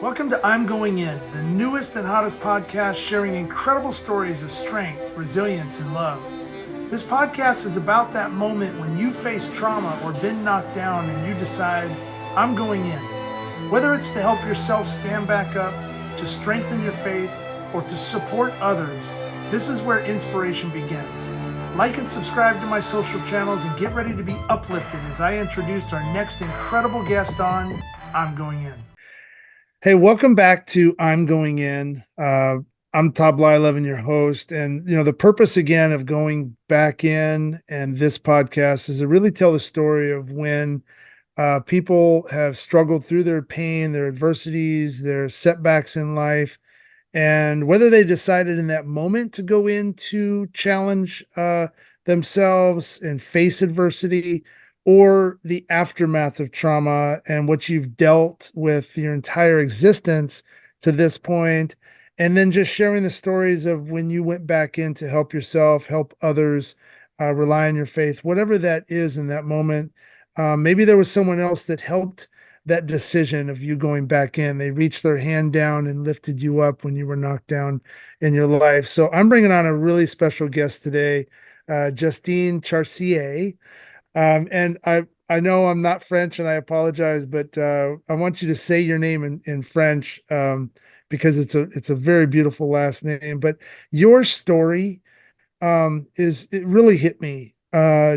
Welcome to I'm Going In, the newest and hottest podcast sharing incredible stories of strength, resilience, and love. This podcast is about that moment when you face trauma or been knocked down and you decide, I'm going in. Whether it's to help yourself stand back up, to strengthen your faith, or to support others, this is where inspiration begins. Like and subscribe to my social channels and get ready to be uplifted as I introduce our next incredible guest on I'm Going In. Hey, welcome back to I'm Going In. I'm Todd Blyleven, your host. And, the purpose again of going back in and this podcast is to really tell the story of when people have struggled through their pain, their adversities, their setbacks in life, and whether they decided in that moment to go in to challenge themselves and face adversity, or the aftermath of trauma and what you've dealt with your entire existence to this point, and then just sharing the stories of when you went back in to help yourself, help others, rely on your faith, whatever that is in that moment. Maybe there was someone else that helped that decision of you going back in. They reached their hand down and lifted you up when you were knocked down in your life. So I'm bringing on a really special guest today, Justine Chartier. And I know I'm not French and I apologize, but I want you to say your name in French, because it's a very beautiful last name. But your story it really hit me.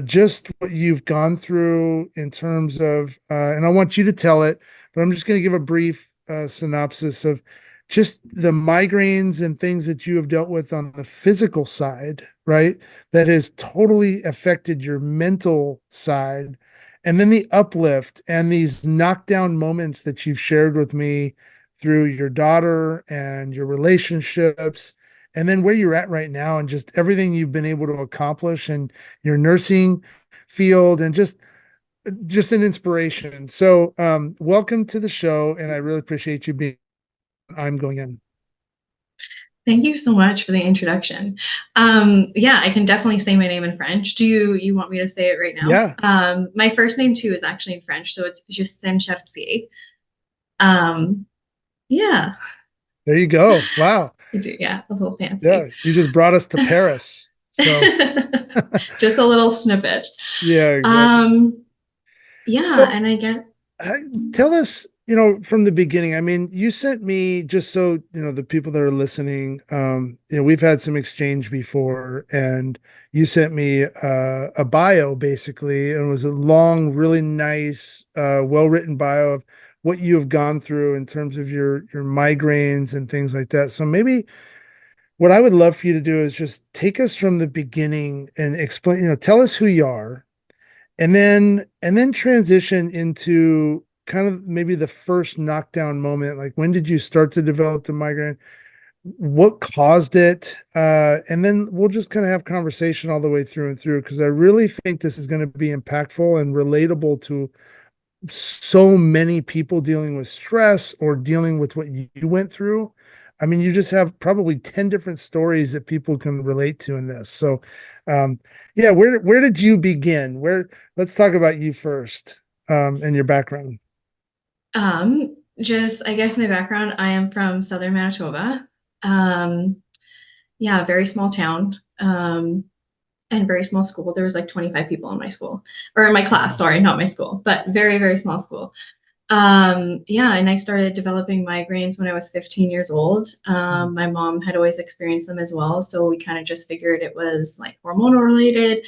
Just what you've gone through in terms of, and I want you to tell it, but I'm just going to give a brief synopsis of just the migraines and things that you have dealt with on the physical side, right? That has totally affected your mental side. And then the uplift and these knockdown moments that you've shared with me through your daughter and your relationships, and then where you're at right now and just everything you've been able to accomplish in your nursing field, and just an inspiration. So welcome to the show, and I really appreciate you being I'm Going In. Thank you so much for the introduction. Yeah, I can definitely say my name in French. Do you want me to say it right now? Yeah. My first name too is actually in French, so it's Justine Chartier. Um, yeah. There you go. Wow. Yeah, a little Yeah, fancy. you just brought us to Paris. So Just a little snippet. yeah, exactly. Um, yeah, So and I get uh, tell us, from the beginning. I mean, you sent me, just so the people that are listening, we've had some exchange before, and you sent me a bio basically, and it was a long, really nice, well-written bio of what you have gone through in terms of your migraines and things like that. So maybe what I would love for you to do is just take us from the beginning and explain, tell us who you are, and then transition into kind of maybe the first knockdown moment. Like, when did you start to develop the migraine? What caused it? And then we'll just kind of have conversation all the way through and through, because I really think this is going to be impactful and relatable to so many people dealing with stress or dealing with what you went through. I mean, you just have probably 10 different stories that people can relate to in this. So, yeah, where did you begin? Let's talk about you first, and your background. just I guess my background, I am from Southern Manitoba. Um, yeah, very small town. And very small school. There was like 25 people in my school, or in my class, sorry, not my school, but very, very small school. Yeah, and I started developing migraines when I was 15 years old. My mom had always experienced them as well, so we kind of just figured it was like hormonal related,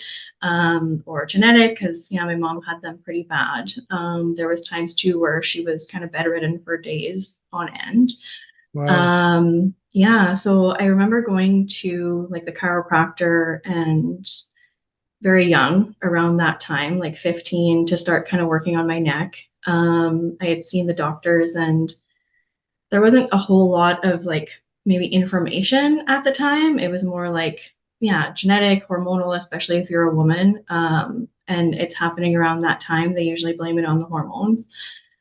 or genetic, because yeah, my mom had them pretty bad. There was times too where she was kind of bedridden for days on end. Wow. Yeah, so I remember going to like the chiropractor and very young around that time, like 15, to start kind of working on my neck. I had seen the doctors and there wasn't a whole lot of like maybe information at the time. It was more like, yeah, genetic, hormonal, especially if you're a woman. And it's happening around that time. They usually blame it on the hormones,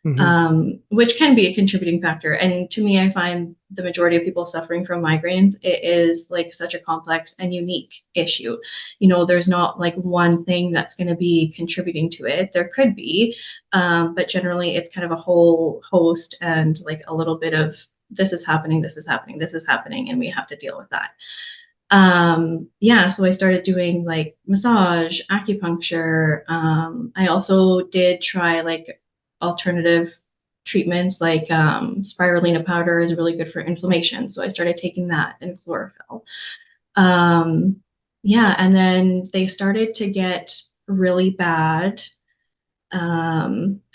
Hmm. which can be a contributing factor. And to me, I find the majority of people suffering from migraines, it is like such a complex and unique issue. There's not like one thing that's going to be contributing to it. There could be, but generally it's kind of a whole host and like a little bit of this is happening, this is happening, this is happening, and we have to deal with that. Yeah, so I started doing like massage, acupuncture. I also did try like alternative treatments, like spirulina powder is really good for inflammation. So I started taking that and chlorophyll. Um, yeah, and then they started to get really bad.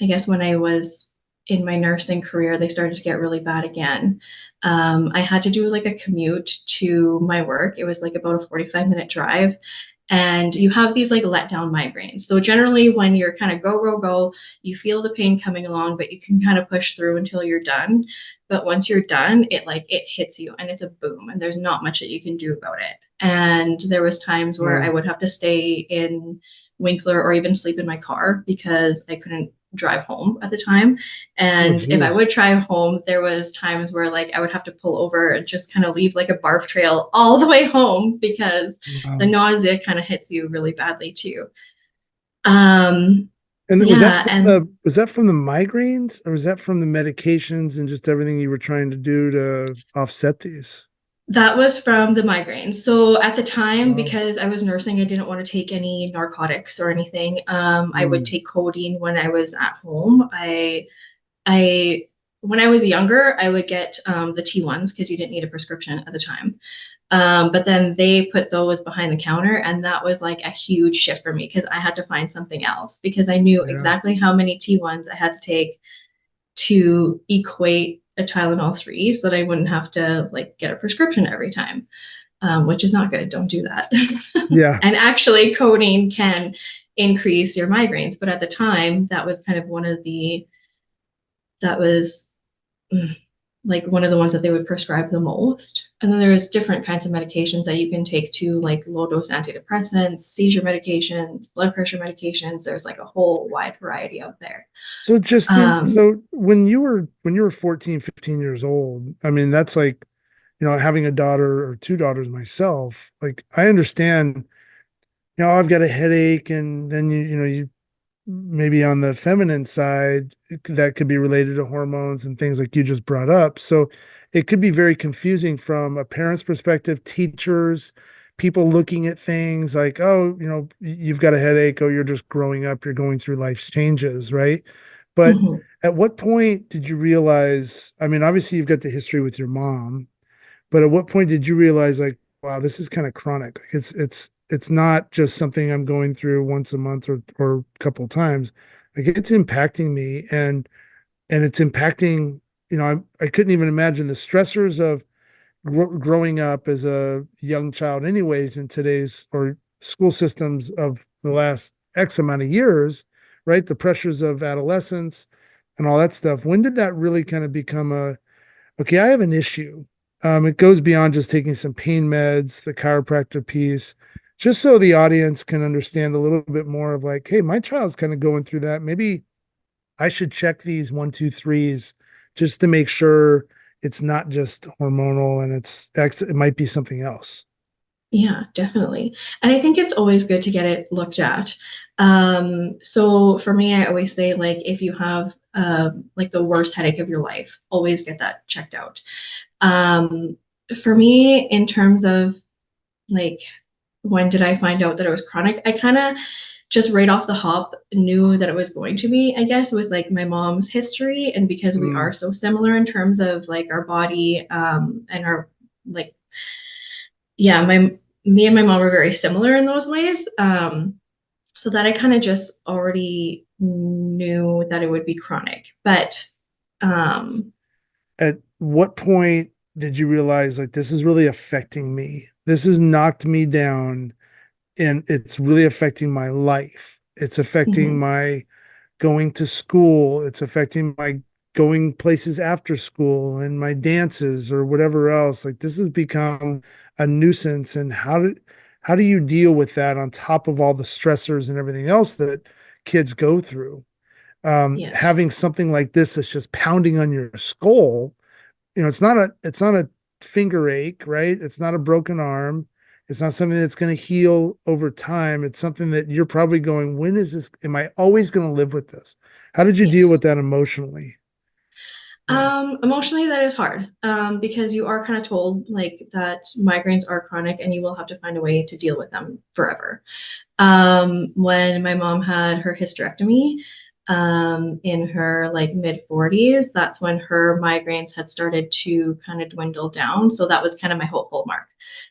I guess when I was in my nursing career, they started to get really bad again. I had to do like a commute to my work. It was like about a 45-minute drive. And you have these like letdown migraines. So generally when you're kind of go, go, go, you feel the pain coming along, but you can kind of push through until you're done. But once you're done, it hits you and it's a boom and there's not much that you can do about it. And there was times where I would have to stay in Winkler or even sleep in my car because I couldn't drive home at the time. Oh, And if I geez. would drive home, there was times where like I would have to pull over and just kind of leave like a barf trail all the way home because the Wow. nausea kind of hits you really badly too. Um, And yeah, and was that from the migraines or was that from the medications and just everything you were trying to do to offset these? that was from the migraines. So at the time, Wow. because I was nursing, I didn't want to take any narcotics or anything. I would Mm, take codeine when I was at home. I when I was younger, I would get the T1s because you didn't need a prescription at the time. But then they put those behind the counter, and that was like a huge shift for me because I had to find something else because I knew yeah. exactly how many T1s I had to take to equate a Tylenol 3 so that I wouldn't have to like get a prescription every time, which is not good. Don't do that. Yeah. And actually, codeine can increase your migraines, but at the time, that was kind of that was mm, like one of the ones that they would prescribe the most. And then there's different kinds of medications that you can take too, like low dose antidepressants, seizure medications, blood pressure medications. There's like a whole wide variety out there. So Justine, Um, so when you were 14, 15 years old, I mean, that's like, having a daughter or two daughters myself, like I understand, I've got a headache and then you maybe on the feminine side that could be related to hormones and things like you just brought up. So it could be very confusing from a parent's perspective, teachers, people looking at things like, oh, you've got a headache, oh, you're just growing up, you're going through life's changes, right? But mhm, at what point did you realize, I mean, obviously you've got the history with your mom, but at what point did you realize like, wow, this is kind of chronic. Like it's not just something I'm going through once a month or a couple of times. Like it's impacting me and it's impacting, I couldn't even imagine the stressors of growing up as a young child anyways in today's or school systems of the last X amount of years, right? The pressures of adolescence and all that stuff. When did that really kind of become okay, I have an issue. It goes beyond just taking some pain meds, the chiropractor piece, just so the audience can understand a little bit more of like, hey, my child's kind of going through that. Maybe I should check these one, two, threes just to make sure it's not just hormonal and it might be something else. yeah, definitely. And I think it's always good to get it looked at. So for me, I always say like if you have like the worst headache of your life, always get that checked out. Um, for me, in terms of like when did I find out that it was chronic, I kind of just right off the hop knew that it was going to be, I guess, with like my mom's history. And because we are Mm. so similar in terms of like our body and our like, yeah, me and my mom are very similar in those ways. So that I kind of just already knew that it would be chronic. But um, At what point did you realize like this is really affecting me? This has knocked me down and it's really affecting my life. It's affecting mhm, my going to school. It's affecting my going places after school and my dances or whatever else. Like this has become a nuisance. And how do you deal with that on top of all the stressors and everything else that kids go through? yes. Having something like this that's just pounding on your skull. it's not a finger ache, right? It's not a broken arm. It's not something that's going to heal over time. It's something that you're probably going, when is this? Am I always going to live with this? How did you deal Yes. with that emotionally? Yeah. Emotionally, that is hard, because you are kind of told like that migraines are chronic and you will have to find a way to deal with them forever. When my mom had her hysterectomy, in her like mid 40s, that's when her migraines had started to kind of dwindle down. So that was kind of my hopeful mark.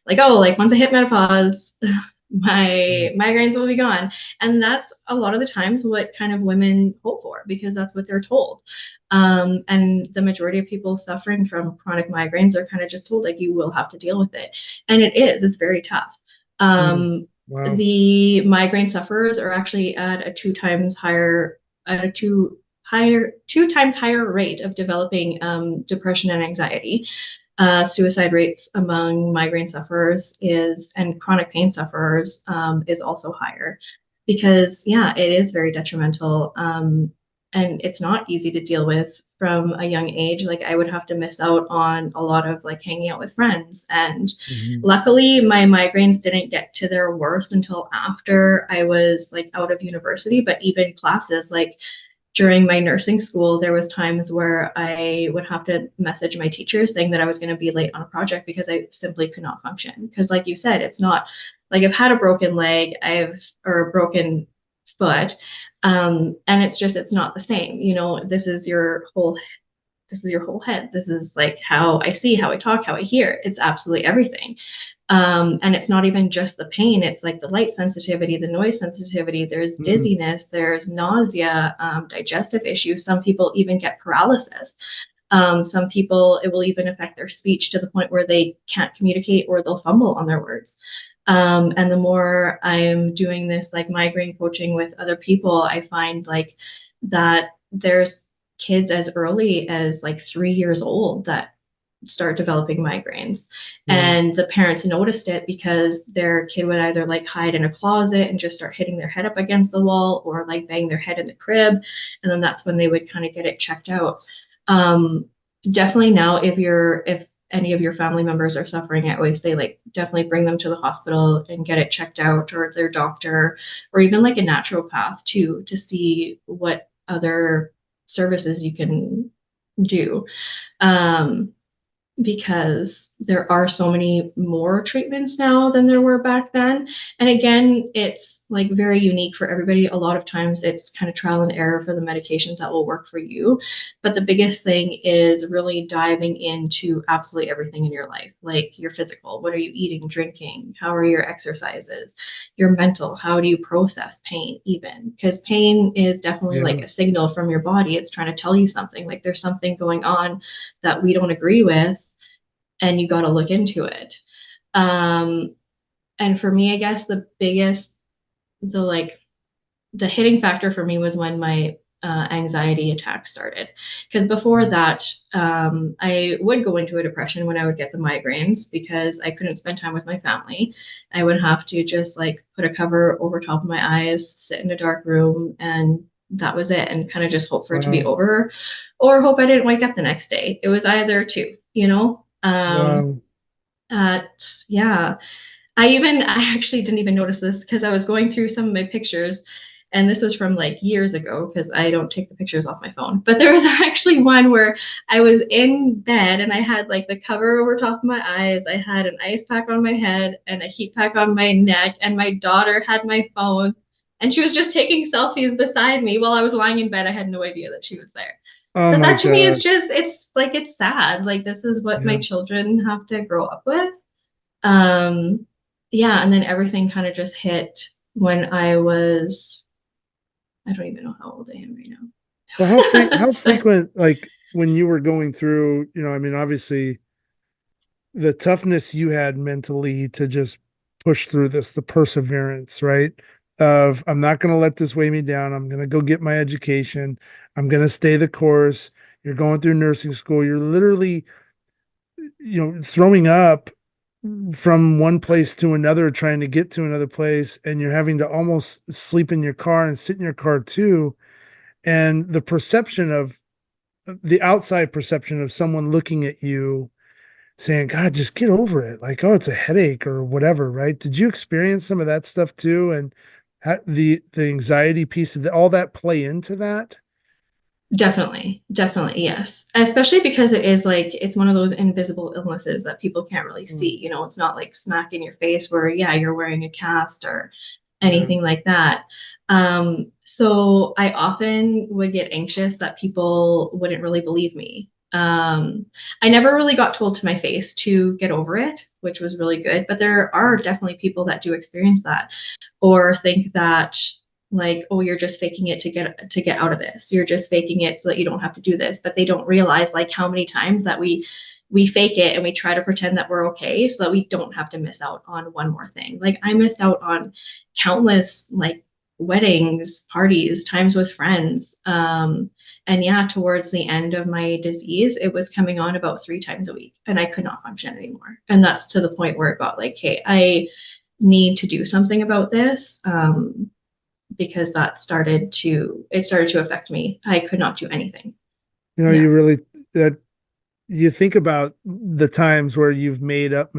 Like, oh, like once I hit menopause, my migraines will be gone. And that's a lot of the times what kind of women hope for because that's what they're told. And the majority of people suffering from chronic migraines are kind of just told like you will have to deal with it. And it's very tough. Mm. Um, Wow. the migraine sufferers are actually at a two times higher rate of developing depression and anxiety. Suicide rates among migraine sufferers is and chronic pain sufferers is also higher because yeah, it is very detrimental, and it's not easy to deal with from a young age. Like I would have to miss out on a lot of like hanging out with friends, and Mhm. luckily my migraines didn't get to their worst until after I was like out of university. But even classes like during my nursing school, there was times where I would have to message my teachers saying that I was going to be late on a project because I simply could not function. Because, like you said, it's not like I've had a broken leg, or a broken foot, and it's not the same. You know, this is your whole head. This is like how I see, how I talk, how I hear. It's absolutely everything. And it's not even just the pain, it's like the light sensitivity, the noise sensitivity, there's Mm. dizziness, there's nausea, digestive issues. Some people even get paralysis. Some people, it will even affect their speech to the point where they can't communicate or they'll fumble on their words. And the more I'm doing this, like migraine coaching with other people, I find like that there's kids as early as like 3 years old that start developing migraines. Wow. And the parents noticed it because their kid would either like hide in a closet and just start hitting their head up against the wall or like bang their head in the crib. And then that's when they would kind of get it checked out. Um, Definitely now, if any of your family members are suffering, I always say like definitely bring them to the hospital and get it checked out, or their doctor, or even like a naturopath too, to see what other services you can do. Um, because there are so many more treatments now than there were back then. And again, it's like very unique for everybody. A lot of times it's kind of trial and error for the medications that will work for you. But the biggest thing is really diving into absolutely everything in your life, like your physical. What are you eating, drinking? How are your exercises? Your mental, how do you process pain, even? Because pain is definitely like Yeah. a signal from your body. It's trying to tell you something, like there's something going on that we don't agree with and you got to look into it. Um, and for me, I guess the like, the hitting factor for me was when my anxiety attack started. Because before that, I would go into a depression when I would get the migraines because I couldn't spend time with my family. I would have to just like put a cover over top of my eyes, sit in a dark room, and that was it, and kind of just hope for it to be Wow. over or hope I didn't wake up the next day. It was either two, you know? Wow. Yeah, I actually didn't even notice this because I was going through some of my pictures, and this was from like years ago because I don't take the pictures off my phone. But there was actually one where I was in bed and I had like the cover over top of my eyes. I had an ice pack on my head and a heat pack on my neck, and my daughter had my phone, and she was just taking selfies beside me while I was lying in bed. I had no idea that she was there. Oh But my that to me is gosh. just, it's like, it's sad. Like, this is what my Yeah. children have to grow up with. Um, yeah, and then everything kind of just hit when I don't even know how old I am right Well, how now. So, frequent, like when you were going through, I mean, obviously the toughness you had mentally to just push through this, the perseverance, right? Of I'm not going to let this weigh me down. I'm going to go get my education. I'm going to stay the course. You're going through nursing school. You're literally, throwing up from one place to another, trying to get to another place, and you're having to almost sleep in your car and sit in your car too. And the perception the outside perception of someone looking at you saying, God, just get over it. Like, oh, it's a headache or whatever, right? Did you experience some of that stuff too? And the anxiety piece of all that play into that? Definitely, definitely, yes. Especially because it is like it's one of those invisible illnesses that people can't really Mm, see. You know, it's not like smack in your face where, yeah, you're wearing a cast or yeah. anything like that. So I often would get anxious that people wouldn't really believe me. I never really got told to my face to get over it, which was really good. But there are definitely people that do experience that or think that like, oh, you're just faking it to get out of this, you're just faking it so that you don't have to do this, but they don't realize like how many times that we fake it and we try to pretend that we're okay so that we don't have to miss out on one more thing. Like I missed out on countless like weddings, parties, times with friends. And yeah, towards the end of my disease, it was coming on about 3 times a week and I could not function anymore. And that's to the point where it got like, hey, I need to do something about this. Because it started to affect me. I could not do anything. You know, Yeah. you really that you think about the times where you've made up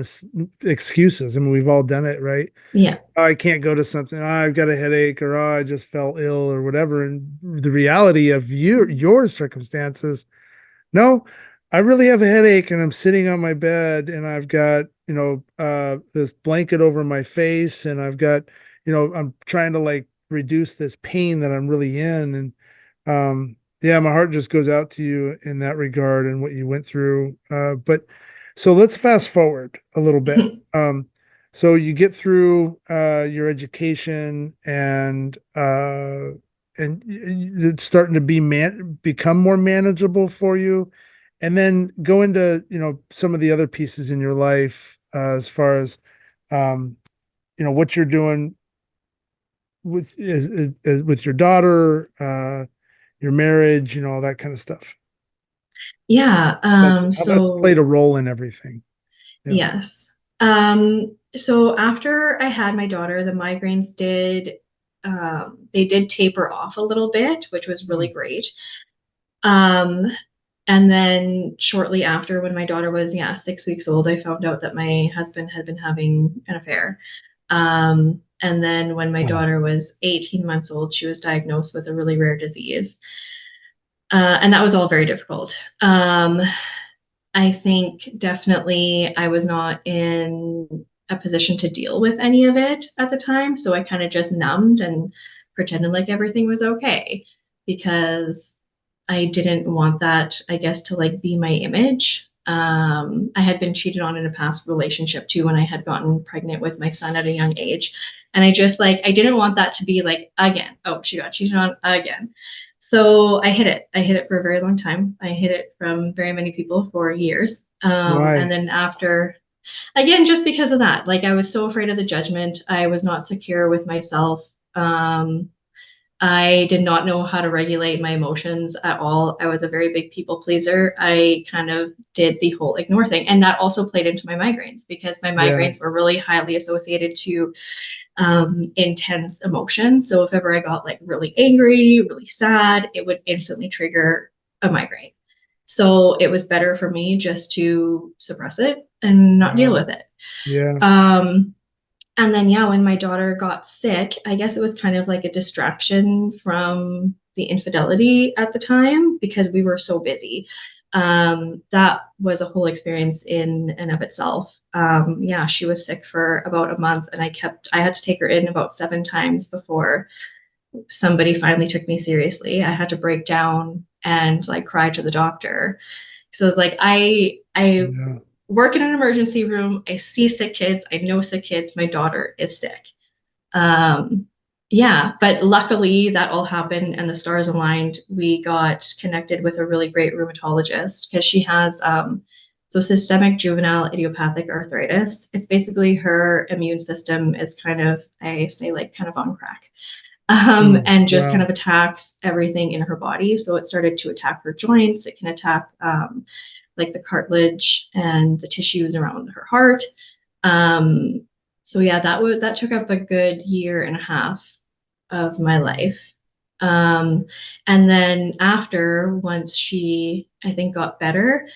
excuses. I mean, we've all done it, right? Yeah. Oh, I can't go to something. Oh, I've got a headache, or oh, I just fell ill, or whatever. And the reality of your circumstances, no, I really have a headache, and I'm sitting on my bed, and I've got this blanket over my face, and I've got I'm trying to like reduce this pain that I'm really in, and yeah, my heart just goes out to you in that regard and what you went through. But so let's fast forward a little bit. So you get through your education and it's starting to become more manageable for you. And then go into, some of the other pieces in your life as far as what you're doing with your daughter, your marriage, all that kind of stuff. Yeah. That's how that's played a role in everything. Yeah. Yes. So after I had my daughter, the migraines they did taper off a little bit, which was really Mm. great. Um, and then shortly after, when my daughter was, yeah, 6 weeks old, I found out that my husband had been having an affair. And then when my Oh, daughter was 18 months old, she was diagnosed with a really rare disease. And that was all very difficult. I think definitely I was not in a position to deal with any of it at the time. So I kind of just numbed and pretended like everything was okay because I didn't want that, I guess, to like be my image. I had been cheated on in a past relationship too when I had gotten pregnant with my son at a young age. And I just like, I didn't want that to be like, again, oh, she got cheated on again. So I hid it. I hid it for a very long time. I hid it from very many people for years. And why? then after, again, just because of that, like I was so afraid of the judgment. I was not secure with myself. I did not know how to regulate my emotions at all. I was a very big people pleaser. I kind of did the whole ignore thing. And that also played into my migraines because my Yeah. migraines were really highly associated to intense emotion. So if ever I got like really angry, really sad, it would instantly trigger a migraine. So it was better for me just to suppress it and not deal Wow. with it. Yeah. Um, and then, yeah, when my daughter got sick, I guess it was kind of like a distraction from the infidelity at the time because we were so busy. That was a whole experience in and of itself. Yeah, she was sick for about a month, and I had to take her in about 7 times before somebody finally took me seriously. I had to break down and like cry to the doctor. So it's like I Yeah. work in an emergency room. I see sick kids. I know sick kids. My daughter is sick. Um, yeah, but luckily that all happened and the stars aligned. We got connected with a really great rheumatologist because she has so systemic juvenile idiopathic arthritis. It's basically her immune system is kind of, I say, like kind of on crack. And just kind Wow. of attacks everything in her body. So it started to attack her joints. It can attack like the cartilage and the tissues around her heart. Um, so yeah, that took up a good year and a half of my life. And then after, once she, I think, got better,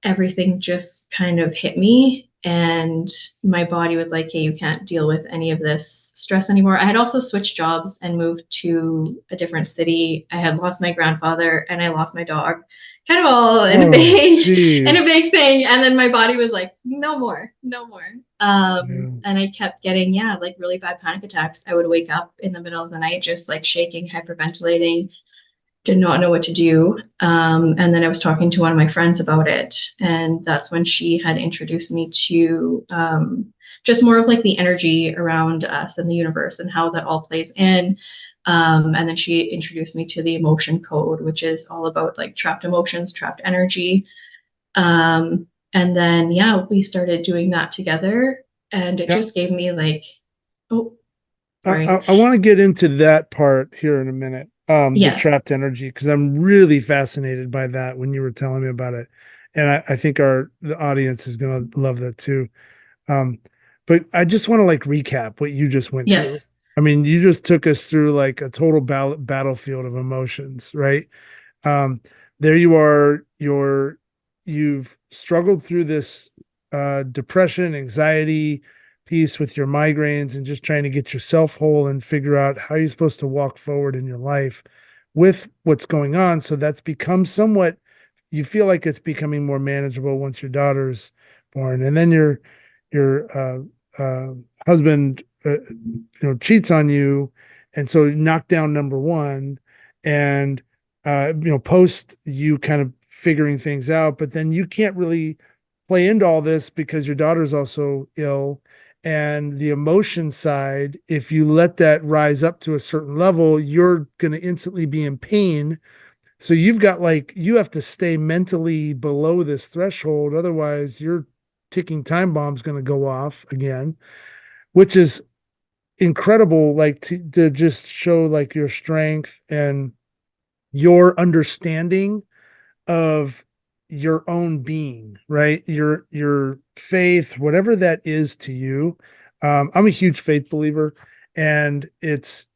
everything just kind of hit me. And my body was like, hey, you can't deal with any of this stress anymore. I had also switched jobs and moved to a different city. I had lost my grandfather and I lost my dog, kind of all in a big thing. And then my body was like, no more, no more. And I kept getting, like really bad panic attacks. I would wake up in the middle of the night, just like shaking, hyperventilating, did not know what to do. And then I was talking to one of my friends about it. And that's when she had introduced me to just more of like the energy around us and the universe and how that all plays in. And then she introduced me to the emotion code, which is all about like trapped emotions, trapped energy. And then, we started doing that together. And it just gave me like, oh, sorry. I want to get into that part here in a minute. The Yes. trapped energy, because I'm really fascinated by that when you were telling me about it. And I think the audience is going to love that too. But I just want to like recap what you just went through. I mean, you just took us through like a total battlefield of emotions, right? There you are, you've struggled through this depression, anxiety piece with your migraines and just trying to get yourself whole and figure out how you're supposed to walk forward in your life with what's going on. So that's become somewhat, you feel like it's becoming more manageable once your daughter's born. And then your husband cheats on you, and so knockdown number one, and post you kind of figuring things out, but then you can't really play into all this because your daughter's also ill. And the emotion side, if you let that rise up to a certain level, you're going to instantly be in pain. So you have to stay mentally below this threshold. Otherwise, your ticking time bomb's going to go off again, which is incredible, like to just show like your strength and your understanding of your own being, right? Your faith, whatever that is to you. I'm a huge faith believer, and it's,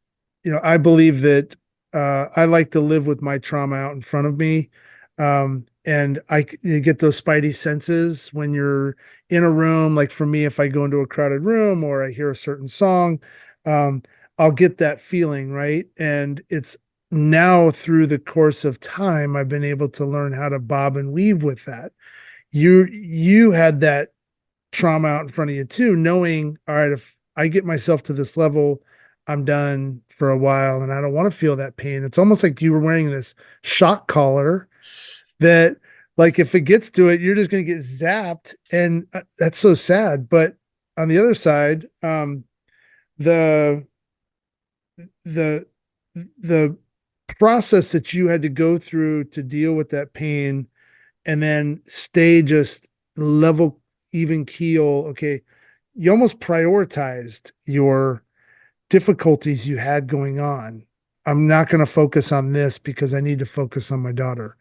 I believe that I like to live with my trauma out in front of me. And you get those spidey senses when you're in a room. Like for me, if I go into a crowded room or I hear a certain song, um, I'll get that feeling, right? And it's now through the course of time, I've been able to learn how to bob and weave with that. You had that trauma out in front of you too, knowing, all right, if I get myself to this level, I'm done for a while and I don't want to feel that pain. It's almost like you were wearing this shock collar that, like, if it gets to it, you're just going to get zapped. And that's so sad. But on the other side, the, the, the process that you had to go through to deal with that pain and then stay just level, even keel. Okay. You almost prioritized your difficulties you had going on. I'm not going to focus on this because I need to focus on my daughter.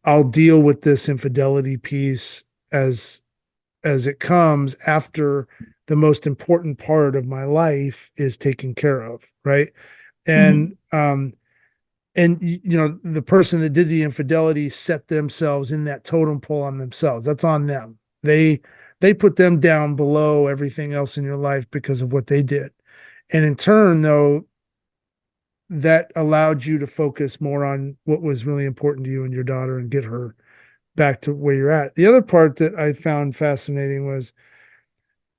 I'll deal with this infidelity piece as it comes after the most important part of my life is taken care of, right? And and the person that did the infidelity set themselves in that totem pole on themselves. That's on them. They put them down below everything else in your life because of what they did. And in turn, though, that allowed you to focus more on what was really important to you and your daughter and get her back to where you're at. The other part that I found fascinating was,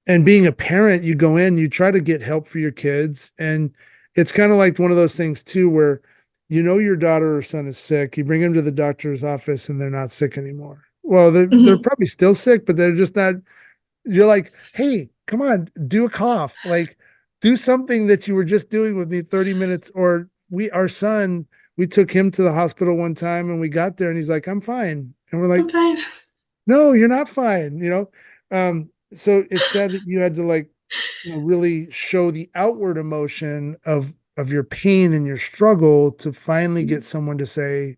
and being a parent, you go in, you try to get help for your kids. And it's kind of like one of those things too, where your daughter or son is sick, you bring them to the doctor's office and they're not sick anymore. Well, they're probably still sick, but they're just not. You're like, hey, come on, do a cough. Like, do something that you were just doing with me 30 minutes. Or our son, we took him to the hospital one time and we got there and he's like, I'm fine. And we're like, I'm fine. No, you're not fine. So it's sad that you had to like, really show the outward emotion of your pain and your struggle to finally get someone to say,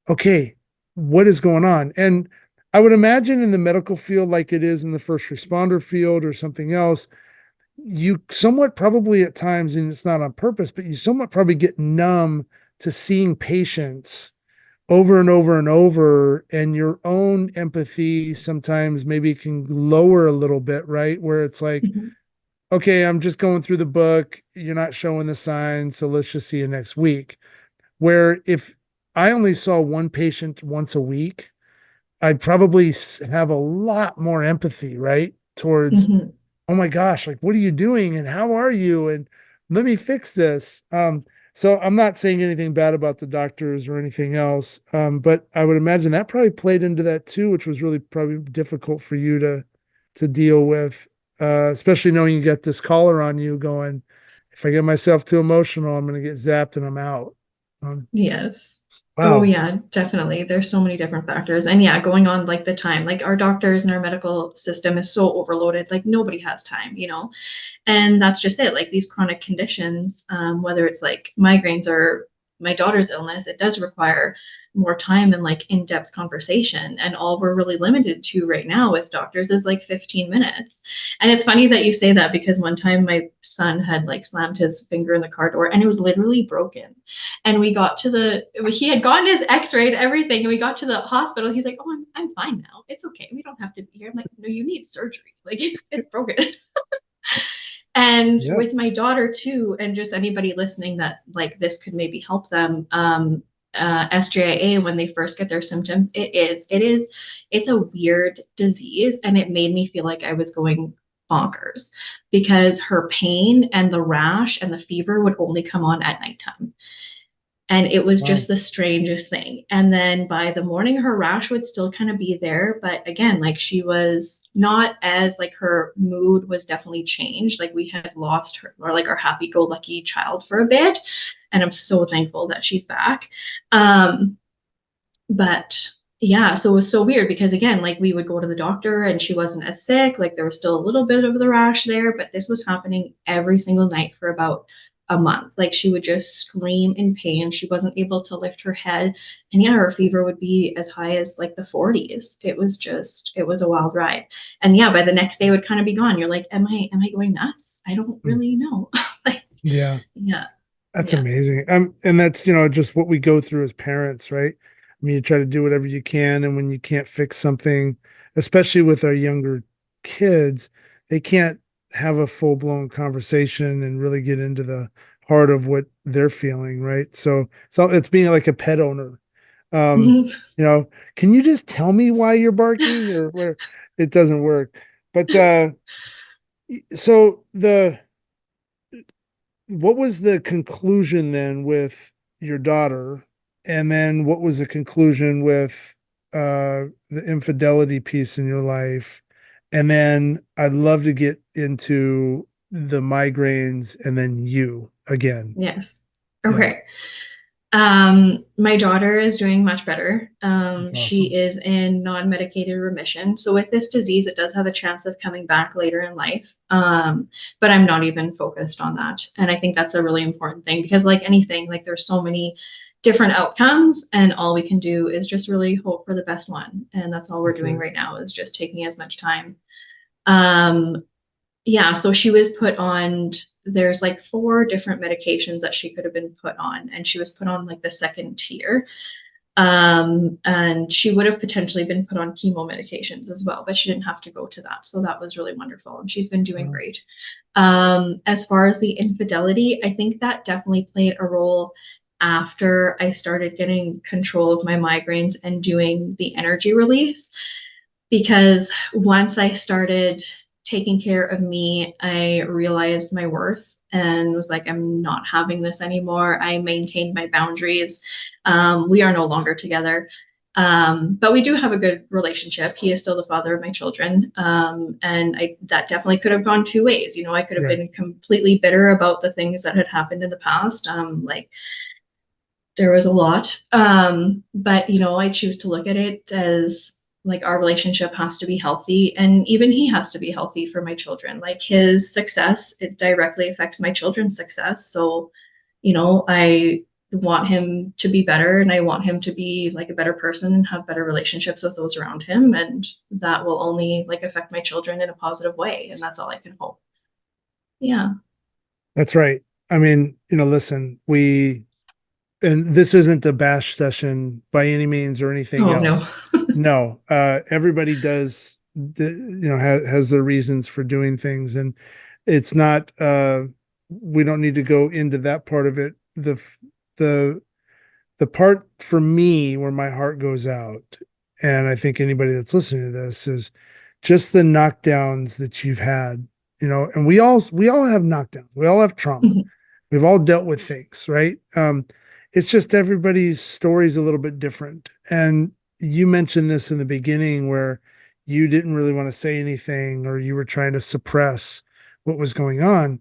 okay, what is going on? And I would imagine in the medical field, like it is in the first responder field or something else, you somewhat probably at times, and it's not on purpose, but you somewhat probably get numb to seeing patients over and over and over, and your own empathy sometimes maybe can lower a little bit, right? Where it's like, Mhm. okay, I'm just going through the book. You're not showing the signs, so let's just see you next week. Where if I only saw one patient once a week, I'd probably have a lot more empathy, right? Towards, Mhm. oh my gosh, like, what are you doing? And how are you? And let me fix this. So I'm not saying anything bad about the doctors or anything else. But I would imagine that probably played into that too, which was really probably difficult for you to deal with, especially knowing you got this collar on you going, if I get myself too emotional, I'm going to get zapped and I'm out. Um, Yes. Oh wow. yeah, definitely. There's so many different factors. And yeah, going on like the time, like our doctors and our medical system is so overloaded, like nobody has time, you know? And that's just it. Like these chronic conditions, whether it's like migraines or my daughter's illness, it does require more time and like in-depth conversation. And all we're really limited to right now with doctors is like 15 minutes. And it's funny that you say that because one time my son had like slammed his finger in the car door and it was literally broken. And we got to he had gotten his x-ray and everything. And we got to the hospital. He's like, oh, I'm fine now. It's okay. We don't have to be here. I'm like, no, you need surgery. Like it's broken. And Yeah. with my daughter too, and just anybody listening that like this could maybe help them, SJIA, when they first get their symptoms, it's a weird disease. And it made me feel like I was going bonkers because her pain and the rash and the fever would only come on at nighttime. And it was Wow. just the strangest thing. And then by the morning, her rash would still kind of be there. But again, like she was not as like her mood was definitely changed. Like we had lost her or like our happy go lucky child for a bit. And I'm so thankful that she's back. Um, but yeah, so it was so weird because again, like we would go to the doctor and she wasn't as sick. Like there was still a little bit of the rash there, but this was happening every single night for about a month. Like she would just scream in pain. She wasn't able to lift her head. And yeah, her fever would be as high as like the 40s. It was a wild ride. And yeah, by the next day it would kind of be gone. You're like, am I going nuts? I don't Mm. really know. Like, Yeah. yeah, That's yeah. amazing. And that's, just what we go through as parents, right? I mean, you try to do whatever you can, and when you can't fix something, especially with our younger kids, they can't have a full-blown conversation and really get into the heart of what they're feeling, right? So it's being like a pet owner. Um, you know, can you just tell me why you're barking or where it doesn't work? But so what was the conclusion then with your daughter? And then what was the conclusion with the infidelity piece in your life? And then I'd love to get into the migraines and then you again. Yes. Yeah, Okay. My daughter is doing much better. that's She awesome. is in non-medicated remission. So with this disease, it does have a chance of coming back later in life. But I'm not even focused on that. And I think that's a really important thing because like anything, like there's so many different outcomes and all we can do is just really hope for the best one. And that's all we're That's doing right. right now is just taking as much time. Um, yeah, so she was put on, there's like four different medications that she could have been put on, and she was put on like the second tier. And she would have potentially been put on chemo medications as well, but she didn't have to go to that. So that was really wonderful. And she's been doing Wow. great. As far as the infidelity, I think that definitely played a role after I started getting control of my migraines and doing the energy release because once I started taking care of me, I realized my worth and was like, I'm not having this anymore. I maintained my boundaries. We are no longer together. But we do have a good relationship. He is still the father of my children. And that definitely could have gone two ways. You know, I could have Right. been completely bitter about the things that had happened in the past. Like there was a lot. But you know, I choose to look at it as like our relationship has to be healthy and even he has to be healthy for my children. Like his success, it directly affects my children's success. So, you know, I want him to be better and I want him to be like a better person and have better relationships with those around him. And that will only like affect my children in a positive way. And that's all I can hope. Yeah. That's right. I mean, listen, and this isn't a bash session by any means or anything Oh no. else. No, everybody has their reasons for doing things, and it's not. We don't need to go into that part of it. The the part for me where my heart goes out, and I think anybody that's listening to this is just the knockdowns that you've had. And we all have knockdowns. We all have trauma. Mhm. We've all dealt with things, right? It's just everybody's story is a little bit different. And you mentioned this in the beginning where you didn't really want to say anything or you were trying to suppress what was going on.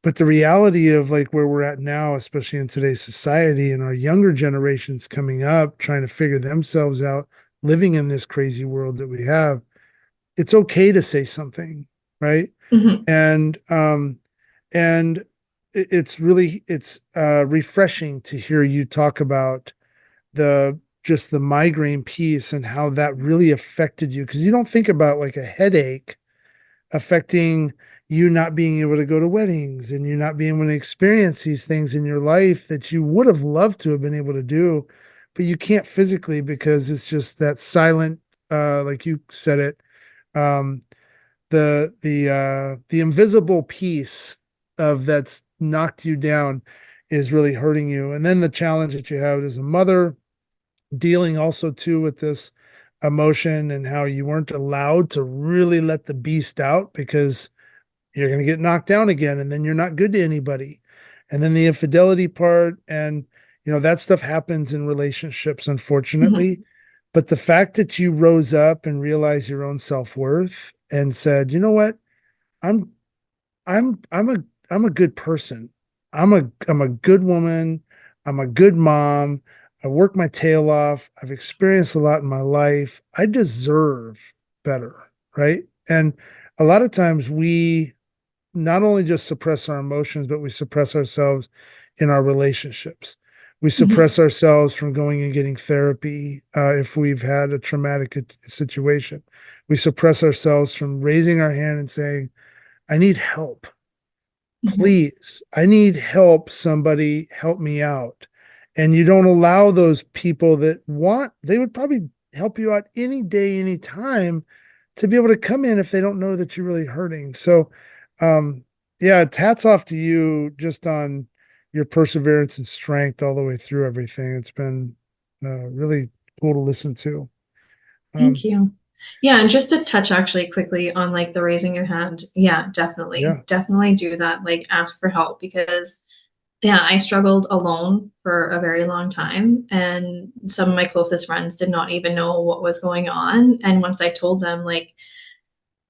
But the reality of like where we're at now, especially in today's society and our younger generations coming up, trying to figure themselves out, living in this crazy world that we have, it's okay to say something, right? Mhm. And it's refreshing to hear you talk about the migraine piece and how that really affected you because you don't think about like a headache affecting you not being able to go to weddings and you not being able to experience these things in your life that you would have loved to have been able to do, but you can't physically because it's just that silent, like you said it, um, the invisible piece of that's knocked you down is really hurting you. And then the challenge that you have as a mother, dealing also too with this emotion and how you weren't allowed to really let the beast out because you're going to get knocked down again and then you're not good to anybody. And then the infidelity part and that stuff happens in relationships Mhm. unfortunately. But the fact that you rose up and realized your own self-worth and said, "You know what? I'm I'm a good person. I'm a good woman. I'm a good mom. I work my tail off. I've experienced a lot in my life. I deserve better." Right. And a lot of times we not only just suppress our emotions, but we suppress ourselves in our relationships. We Mhm. suppress ourselves from going and getting therapy if we've had a traumatic situation. We suppress ourselves from raising our hand and saying, "I need help. Mhm. Please, I need help. Somebody help me out." And you don't allow those people they would probably help you out any day, any time to be able to come in if they don't know that you're really hurting. So, um, yeah, it's hats off to you just on your perseverance and strength all the way through everything. It's been really cool to listen to. Thank Um, you. Yeah, and just to touch actually quickly on like the raising your hand. Yeah, definitely. yeah, Definitely do that. Like ask for help because yeah, I struggled alone for a very long time, and some of my closest friends did not even know what was going on. And once I told them, like,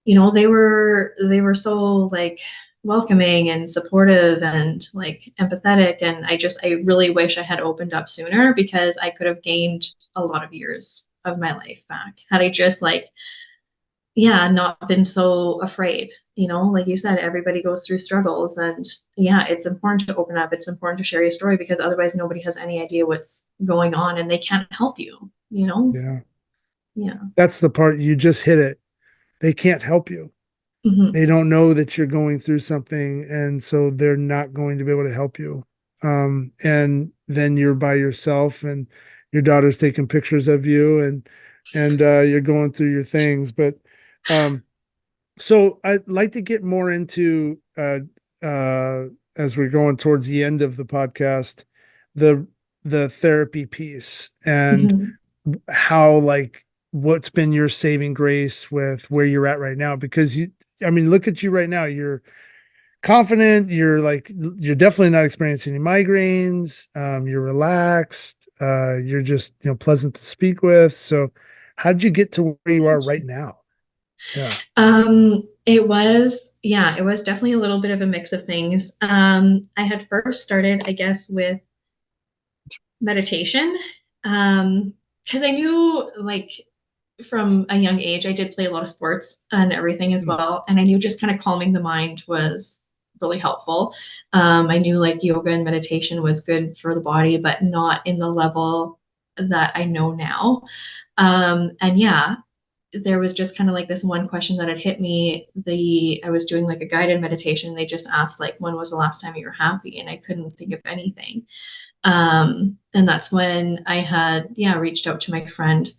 they were so like welcoming and supportive and like empathetic, and I really wish I had opened up sooner because I could have gained a lot of years of my life back had I just like yeah, not been so afraid. Like you said, everybody goes through struggles, and yeah, it's important to open up. It's important to share your story because otherwise nobody has any idea what's going on and they can't help you. yeah. Yeah. That's the part you just hit it. They can't help you. Hmm. They don't know that you're going through something, and so they're not going to be able to help you. And then you're by yourself, and your daughter's taking pictures of you, and you're going through your things. But um, so I'd like to get more into uh, as we're going towards the end of the podcast, the the therapy piece and Hmm. how like what's been your saving grace with where you're at right now because I mean look at you right now, you're confident, you're definitely not experiencing any migraines, you're relaxed, you're just pleasant to speak with. So how'd you get to where you are Thank right you. now? Yeah. It was definitely a little bit of a mix of things. I had first started, I guess, with meditation. Because I knew like from a young age, I did play a lot of sports and everything as Mm, well. And I knew just kind of calming the mind was really helpful. I knew like yoga and meditation was good for the body, but not in the level that I know now. And yeah, there was just kind of like this one question that had hit me. I was doing like a guided meditation. They just asked like, when was the last time you were happy? And I couldn't think of anything. And that's when I had, yeah, reached out to my friend.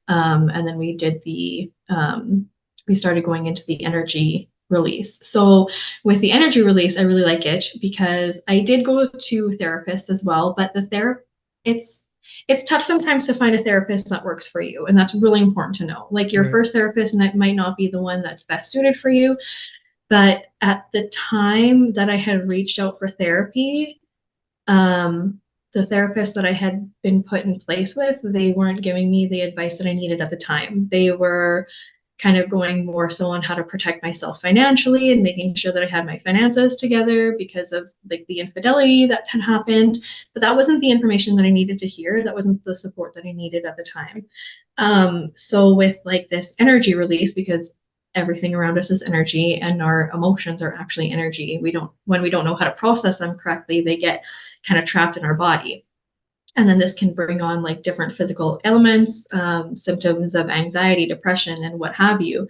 And then we started going into the energy release. So with the energy release, I really like it because I did go to therapists as well, but it's it's tough sometimes to find a therapist that works for you. And that's really important to know. Like your Right. first therapist might not be the one that's best suited for you. But at the time that I had reached out for therapy, um, the therapist that I had been put in place with, they weren't giving me the advice that I needed at the time. They were kind of going more so on how to protect myself financially and making sure that I had my finances together because of like the infidelity that had happened. But that wasn't the information that I needed to hear. That wasn't the support that I needed at the time. So with like this energy release, because everything around us is energy and our emotions are actually energy. When we don't know how to process them correctly, they get kind of trapped in our body. And then this can bring on like different physical ailments, symptoms of anxiety, depression, and what have you.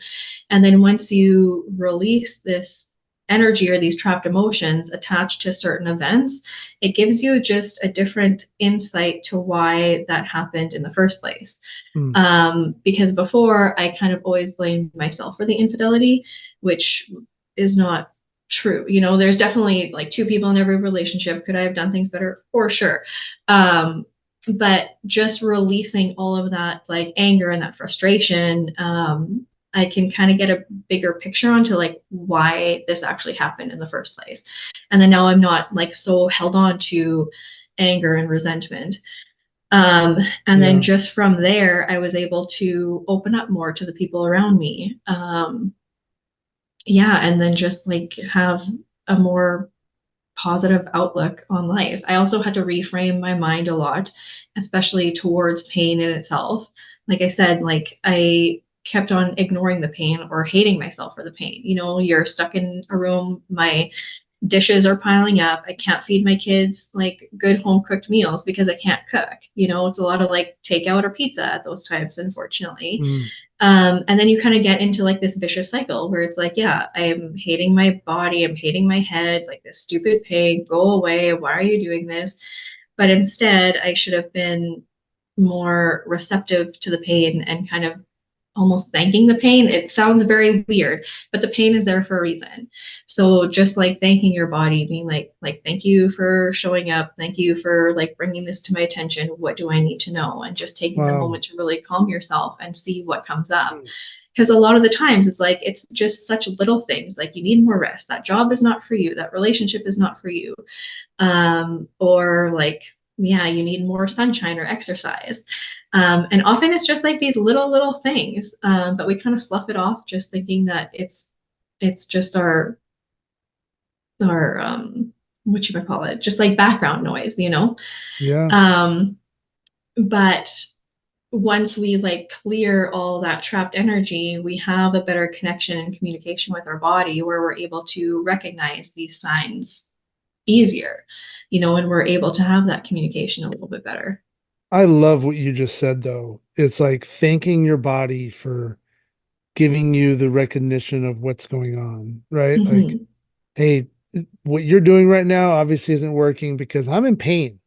And then once you release this energy or these trapped emotions attached to certain events, it gives you just a different insight to why that happened in the first place. Mm. Because before I kind of always blamed myself for the infidelity, which is not true. You know, there's definitely like two people in every relationship. Could I have done things better? For sure. But just releasing all of that like anger and that frustration, I can kind of get a bigger picture onto like why this actually happened in the first place. And then now I'm not like so held on to anger and resentment. And then Yeah. just from there, I was able to open up more to the people around me. Yeah, and then just like have a more positive outlook on life. I also had to reframe my mind a lot, especially towards pain in itself. Like I said, like I kept on ignoring the pain or hating myself for the pain. You know, you're stuck in a room, my dishes are piling up. I can't feed my kids like good home cooked meals because I can't cook. You know, it's a lot of like takeout or pizza at those times, unfortunately. Mm. And then you kind of get into like this vicious cycle where it's like, yeah, I'm hating my body, I'm hating my head, like this stupid pain, go away. Why are you doing this? But instead, I should have been more receptive to the pain and kind of almost thanking the pain. It sounds very weird, but the pain is there for a reason. So just like thanking your body, being like thank you for showing up, thank you for like bringing this to my attention. What do I need to know? And just taking the Wow. moment to really calm yourself and see what comes up. Mm. Because a lot of the times it's like it's just such little things like you need more rest, that job is not for you, that relationship is not for you, or like yeah, you need more sunshine or exercise. And often it's just like these little things, but we kind of slough it off just thinking that it's just our what you might call it, just like background noise, you know. Yeah. um but once we like clear all that trapped energy, we have a better connection and communication with our body where we're able to recognize these signs easier, you know, and we're able to have that communication a little bit better. I love what you just said, though. It's like thanking your body for giving you the recognition of what's going on, right? Like, Hmm. hey, what you're doing right now obviously isn't working because I'm in pain.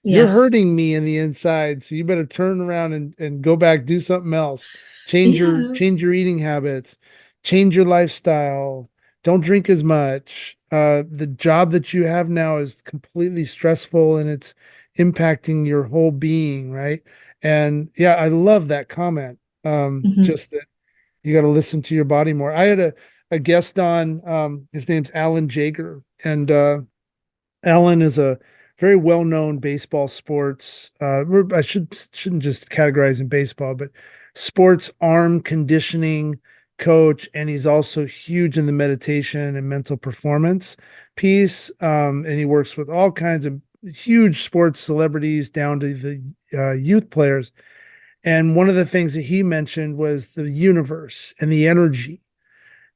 You're Yes. hurting me in the inside, so you better turn around and go back, do something else. Yeah. Change your eating habits, change your lifestyle. Don't drink as much. The job that you have now is completely stressful and it's impacting your whole being, right? And yeah, I love that comment. Hmm. Just that you got to listen to your body more. I had a guest on, his name's Alan Jaeger, and Alan is a very well-known baseball sports. I shouldn't just categorize in baseball, but sports arm conditioning coach, and he's also huge in the meditation and mental performance piece. And he works with all kinds of huge sports celebrities down to the youth players. And one of the things that he mentioned was the universe and the energy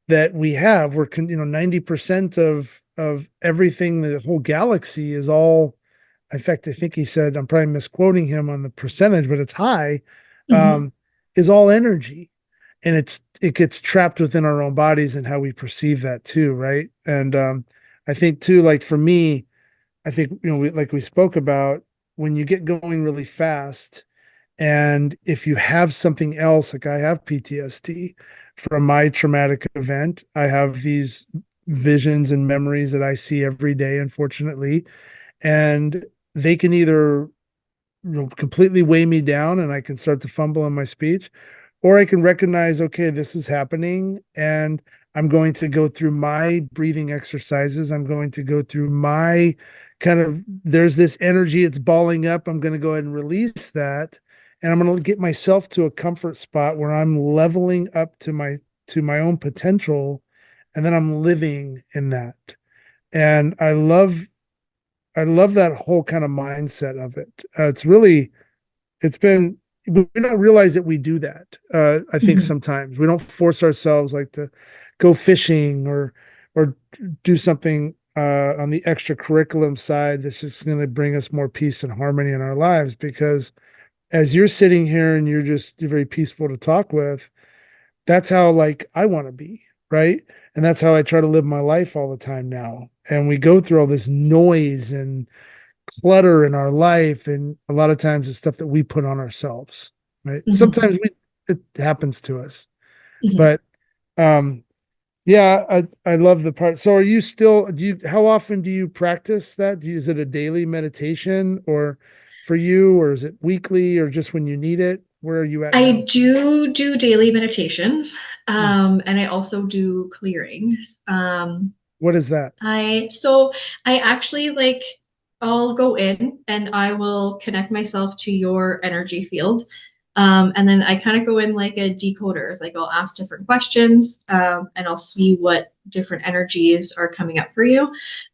that we have. 90% of everything, the whole galaxy is all, in fact, I think he said, I'm probably misquoting him on the percentage, but it's high, Hmm. is all energy. and it gets trapped within our own bodies and how we perceive that too, right? And I think too, like for me, I think, like we spoke about, when you get going really fast, and if you have something else, like I have PTSD from my traumatic event, I have these visions and memories that I see every day, unfortunately, and they can either completely weigh me down and I can start to fumble in my speech, or I can recognize, okay, this is happening, and I'm going to go through my breathing exercises. I'm going to go through my kind of, there's this energy, it's balling up. I'm going to go ahead and release that. And I'm going to get myself to a comfort spot where I'm leveling up to my own potential. And then I'm living in that. And I love that whole kind of mindset of it. It's been, we don't realize that we do that. I think Mhm. sometimes we don't force ourselves like to go fishing or do something on the extra curriculum side that's just going to bring us more peace and harmony in our lives. Because as you're sitting here and you're very peaceful to talk with, that's how like I want to be, right? And that's how I try to live my life all the time now. And we go through all this noise and clutter in our life, and a lot of times it's stuff that we put on ourselves, right? Mhm. Sometimes it happens to us, Mhm. but um yeah, I love the part. So are you still, how often do you practice that? Is it a daily meditation or for you, or is it weekly, or just when you need it? Where are you at I now? do daily meditations, Hmm. and I also do clearings. What is that? I actually like I'll go in and I will connect myself to your energy field. And then I kind of go in like a decoder. It's like I'll ask different questions, and I'll see what different energies are coming up for you.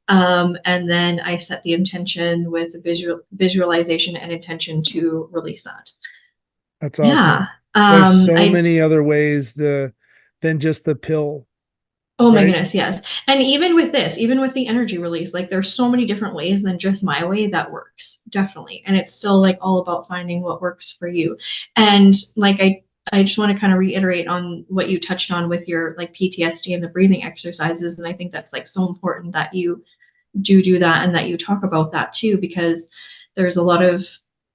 And then I set the intention with visualization and intention to release that. That's Yeah. awesome. There's so many other ways than just the pill, Oh my right? goodness, yes. And even with this, even with the energy release, like there's so many different ways than just my way that works, definitely. And it's still like all about finding what works for you. And like I just want to kind of reiterate on what you touched on with your like PTSD and the breathing exercises. And I think that's like so important that you do that and that you talk about that too, because there's a lot of,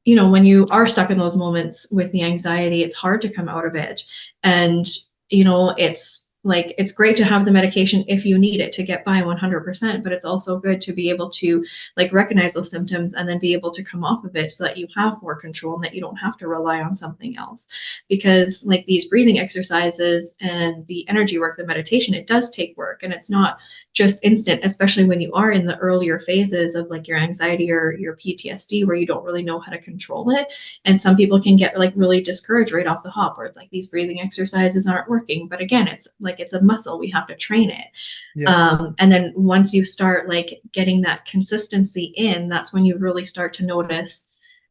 when you are stuck in those moments with the anxiety, it's hard to come out of it. And, it's like, it's great to have the medication if you need it to get by 100%, but it's also good to be able to like recognize those symptoms and then be able to come off of it so that you have more control and that you don't have to rely on something else. Because like these breathing exercises and the energy work, the meditation, it does take work and it's not just instant, especially when you are in the earlier phases of like your anxiety or your PTSD where you don't really know how to control it. And some people can get like really discouraged right off the hop where it's like these breathing exercises aren't working. But again, it's like it's a muscle, we have to train it. Yeah. And then once you start like getting that consistency in, that's when you really start to notice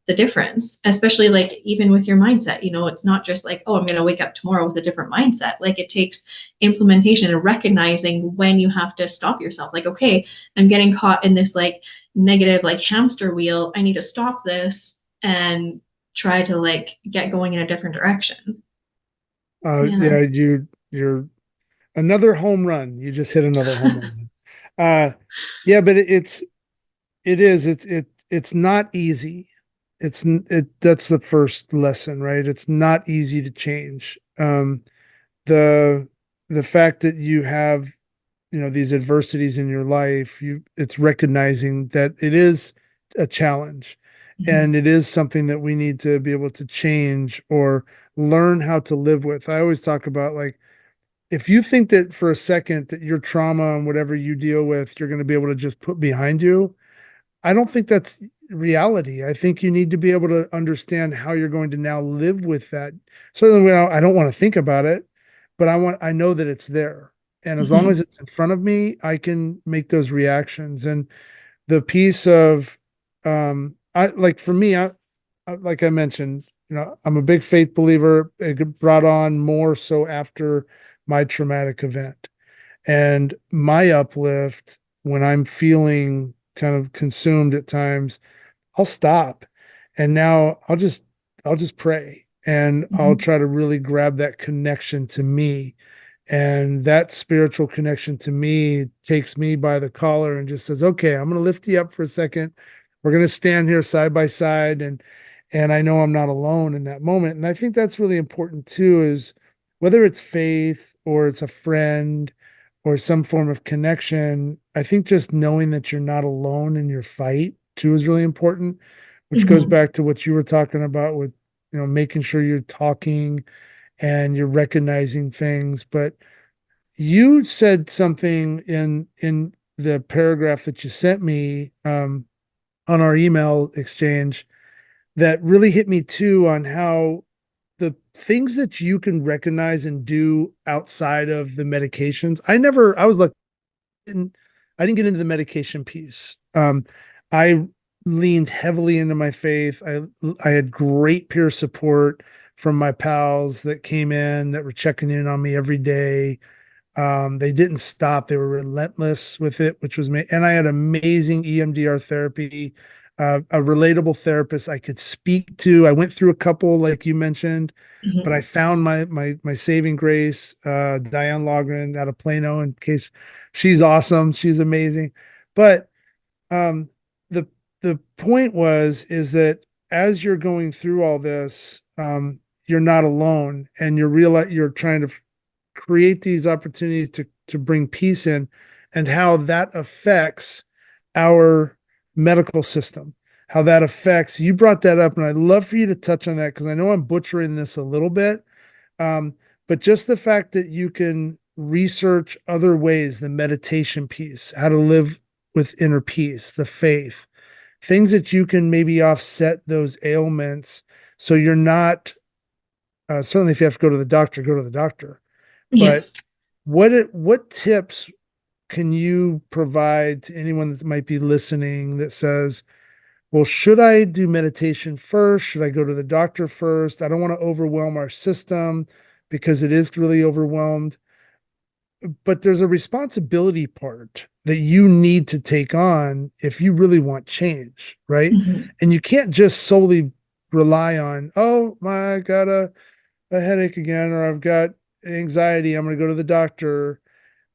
the difference, especially like even with your mindset. It's not just like, oh, I'm going to wake up tomorrow with a different mindset. Like it takes implementation and recognizing when you have to stop yourself. Like, okay, I'm getting caught in this like negative like hamster wheel. I need to stop this and try to like get going in a different direction. Yeah. Yeah, you're another home run. You just hit another home run. Yeah, but it is, it's not easy. That's the first lesson, right? It's not easy to change. The the fact that you have, these adversities in your life, it's recognizing that it is a challenge, Mhm. and it is something that we need to be able to change or learn how to live with. I always talk about, like, if you think that for a second that your trauma and whatever you deal with, you're going to be able to just put behind you, I don't think that's reality. I think you need to be able to understand how you're going to now live with that. Certainly, I don't want to think about it, but I know that it's there. And as long Mhm. as it's in front of me, I can make those reactions. And the piece of, I like for me, like I mentioned, I'm a big faith believer. It brought on more so after my traumatic event. And my uplift, when I'm feeling kind of consumed at times, I'll stop. And now I'll just pray. and I'll Mhm. try to really grab that connection to me. And that spiritual connection to me takes me by the collar and just says, okay, I'm going to lift you up for a second. We're going to stand here side by side. And I know I'm not alone in that moment. And I think that's really important too, is whether it's faith or it's a friend or some form of connection, I think just knowing that you're not alone in your fight too is really important, which goes Mhm. back to what you were talking about with, making sure you're talking and you're recognizing things. But you said something in the paragraph that you sent me on our email exchange that really hit me too, on how the things that you can recognize and do outside of the medications. I was like, I didn't get into the medication piece. I leaned heavily into my faith. I had great peer support from my pals that came in that were checking in on me every day. They didn't stop. They were relentless with it, which was me. And I had amazing EMDR therapy, a relatable therapist I could speak to. I went through a couple, like you mentioned, but Mhm. I found my saving grace, Diane Logren out of Plano. In case, she's awesome, she's amazing. But um, the the point is that as you're going through all this, you're not alone, and you're trying to create these opportunities to bring peace in, and how that affects our medical system, how that affects, you brought that up, and I'd love for you to touch on that because I know I'm butchering this a little bit. um, but just the fact that you can research other ways, the meditation piece, how to live with inner peace, the faith, things that you can maybe offset those ailments, so you're not, certainly if you have to go to the doctor. But Yes. what tips can you provide to anyone that might be listening that says, well, should I do meditation first? Should I go to the doctor first? I don't want to overwhelm our system because it is really overwhelmed. But there's a responsibility part that you need to take on if you really want change, right? Mhm. And you can't just solely rely on, oh, I got a headache again, or I've got anxiety, I'm going to go to the doctor.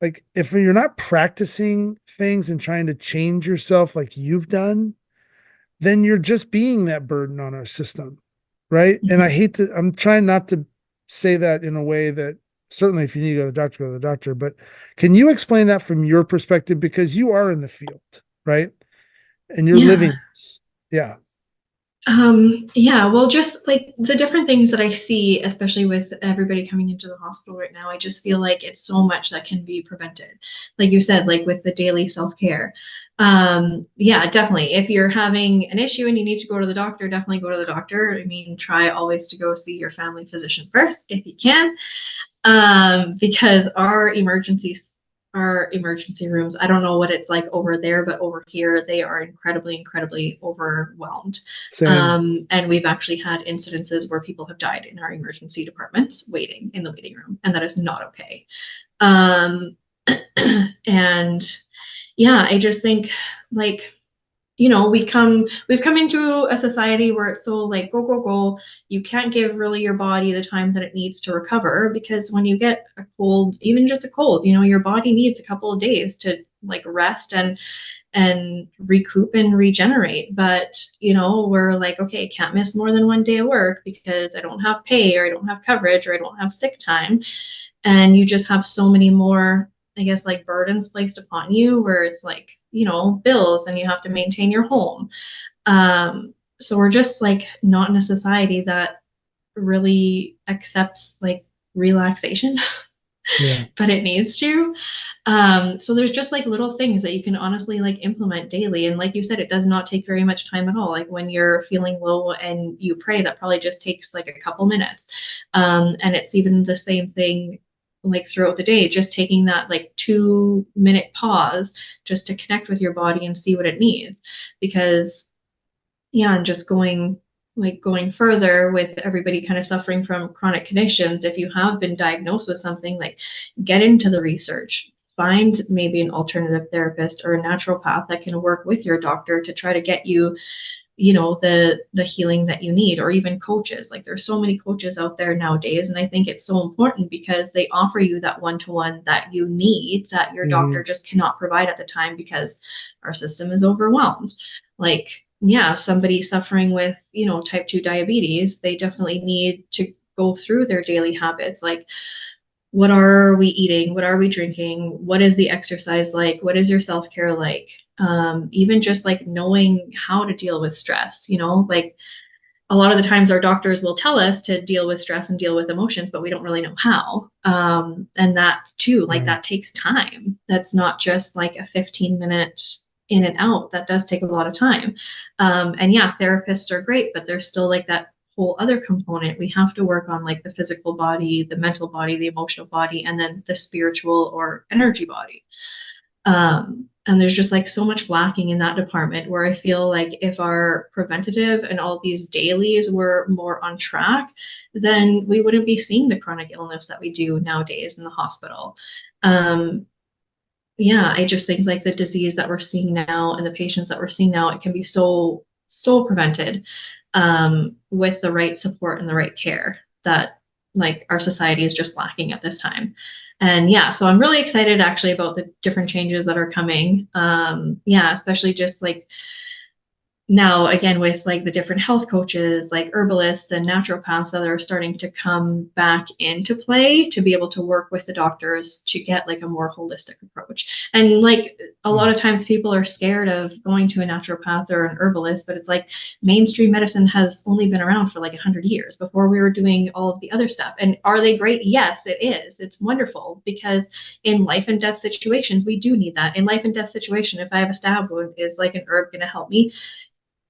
Like, if you're not practicing things and trying to change yourself like you've done, then you're just being that burden on our system, right? And Mhm. I'm trying not to say that in a way that, certainly if you need to go to the doctor, go to the doctor. But can you explain that from your perspective? Because you are in the field, right? And you're Yeah. living this. Yeah. Yeah, well, just like the different things that I see, especially with everybody coming into the hospital right now, I just feel like it's so much that can be prevented. Like you said, like with the daily self-care. Yeah, definitely. If you're having an issue and you need to go to the doctor, definitely go to the doctor. I mean, try always to go see your family physician first if you can. Because our emergency rooms, I don't know what it's like over there, but over here they are incredibly, incredibly overwhelmed. Same. And we've actually had incidences where people have died in our emergency departments waiting in the waiting room, and that is not okay. Um, and yeah, I just think like we've come into a society where it's so like go go go. You can't give really your body the time that it needs to recover, because when you get a cold, even just a cold, your body needs a couple of days to like rest and recoup and regenerate. But we're like, okay, can't miss more than one day of work because I don't have pay, or I don't have coverage, or I don't have sick time. And you just have so many more, I guess, like burdens placed upon you, where it's like bills, and you have to maintain your home. So we're just like not in a society that really accepts like relaxation, Yeah. but it needs to. So there's just like little things that you can honestly like implement daily. And like you said, it does not take very much time at all. Like when you're feeling low and you pray, that probably just takes like a couple minutes. And it's even the same thing like throughout the day, just taking that like 2-minute pause just to connect with your body and see what it needs. Because yeah, and just going further with everybody kind of suffering from chronic conditions, if you have been diagnosed with something, like get into the research, find maybe an alternative therapist or a naturopath that can work with your doctor to try to get you the healing that you need, or even coaches. Like there's so many coaches out there nowadays, and I think it's so important because they offer you that one-to-one that you need, that your doctor just cannot provide at the time because our system is overwhelmed. Like, yeah, somebody suffering with type 2 diabetes, they definitely need to go through their daily habits. Like, what are we eating? What are we drinking? What is the exercise like? What is your self-care like? Even just like knowing how to deal with stress, like a lot of the times our doctors will tell us to deal with stress and deal with emotions, but we don't really know how. And that too, like that takes time. That's not just like a 15-minute in and out. That does take a lot of time. And yeah, therapists are great, but there's still like that whole other component. We have to work on like the physical body, the mental body, the emotional body, and then the spiritual or energy body. And there's just like so much lacking in that department, where I feel like if our preventative and all these dailies were more on track, then we wouldn't be seeing the chronic illness that we do nowadays in the hospital. Yeah, I just think like the disease that we're seeing now and the patients that we're seeing now, it can be so, so prevented with the right support and the right care that like our society is just lacking at this time. And yeah, so I'm really excited actually about the different changes that are coming. Yeah, especially just like now again with like the different health coaches like herbalists and naturopaths that are starting to come back into play to be able to work with the doctors to get like a more holistic approach. And like a lot of times people are scared of going to a naturopath or an herbalist, but it's like mainstream medicine has only been around for like 100 years before we were doing all of the other stuff. And are they great? Yes, it is. It's wonderful, because in life and death situations we do need that. In life and death situation, if I have a stab wound, is like an herb going to help me?